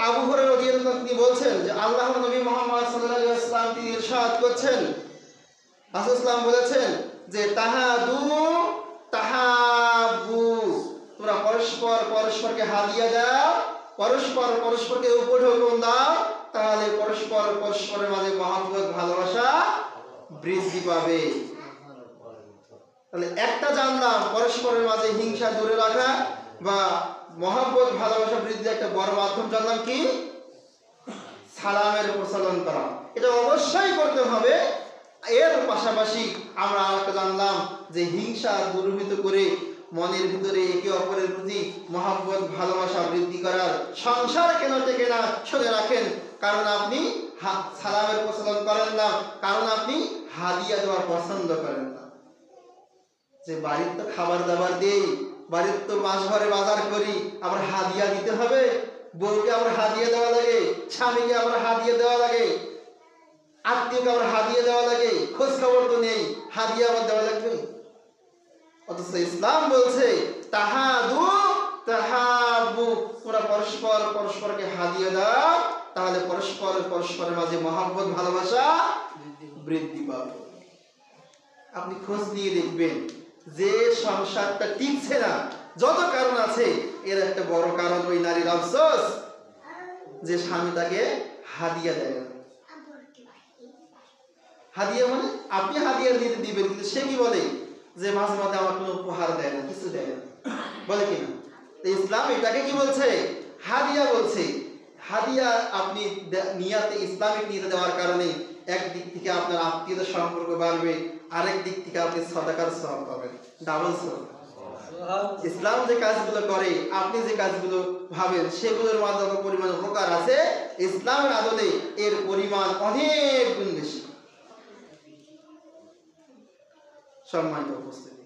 আবু হুরায়রা রাদিয়াল্লাহু আনহু তিনি বলছেন যে আল্লাহর নবী মুহাম্মদ সাল্লাল্লাহু আলাইহি ওয়াসাল্লাম তিনি ইরশাদ করছেন, রাসূল সাল্লাল্লাহু বলেছেন যে তাহাদু তাহাবু, তোমরা পরস্পর পরস্পরকে হাদিয়া দাও, পরস্পর পরস্পরকে উপঢৌকন দাও, তাহলে পরস্পর পরস্পরের মাঝে মহব্বত ভালোবাসা বৃদ্ধি পাবে। তাহলে একটা জানলাম পরস্পরের মাঝে হিংসা দূরে রাখা বা মহব্বত ভালোবাসা বৃদ্ধির একটা বড় মাধ্যম জানলাম কি সালামের প্রচলন করা। এটা অবশ্যই করতে হবে। এর পাশাপাশি আমরা আরেকটা জানলাম যে হিংসা দূরীভূত করে মনের ভিতরে একে অপরের প্রতি মহব্বত ভালোবাসা বৃদ্ধি করার সংসার কেন টেকে না শুনে রাখেন, কারণ আপনি সালামের প্রচলন করেন না, কারণ আপনি হাদিয়া দেওয়ার পছন্দ করেন না। যে বাড়ির তো খাবার দাবার দেই, বাড়ির তো মাস ভরে বাজার করি, আবার হাদিয়া দিতে হবে, বউকে আবার হাদিয়া দেওয়া লাগে, স্বামীকে আবার হাদিয়া দেওয়া লাগে, আত্মীয়কে আবার হাদিয়া দেওয়া লাগে, খোঁজ খবর তো নেই, হাদিয়া আবার দেওয়া লাগবে। অথচ ইসলাম বলছে তাহাদু তাহাবু, তোমরা পরস্পর পরস্পরকে হাদিয়া দাও, তাহলে পরস্পর পরস্পরের মাঝে মহব্বত ভালোবাসা বৃদ্ধি পাবে। আপনি খোঁজ নিয়ে দেখবেন যে সংসারটা টিকছে না, যত কারণ আছে এর একটা বড় কারণ ওই নারীর আফসোস যে স্বামী তাকে হাদিয়া দেয় না। হাদিয়া মানে আপনি হাদিয়া দিতে দিবেন, কিন্তু সে কি বলে যে মাঝে মাঝে আমার কোনো উপহার দেয় না, কিছু দেয় না, বলে কিনা? ইসলাম এটাকে কি বলছে? হাদিয়া বলছে। হাদিয়া আপনি নিয়াতে ইসলামিক নিয়াতে দেওয়ার কারণে একদিক থেকে আপনার আত্মীয়তার সম্পর্ক বাড়বে, আরেক দিক থেকে আপনি সাদাকার সওয়াব পাবেন, ডাবল সওয়াব। ইসলাম যে কাজগুলো করে, আপনি যে কাজগুলো ভাবেন সেগুলোর মাঝে যত পরিমাণ উপকার আছে, ইসলামের আদলে এর পরিমাণ অনেক গুণ বেশি। সম্মানিত উপস্থিতি।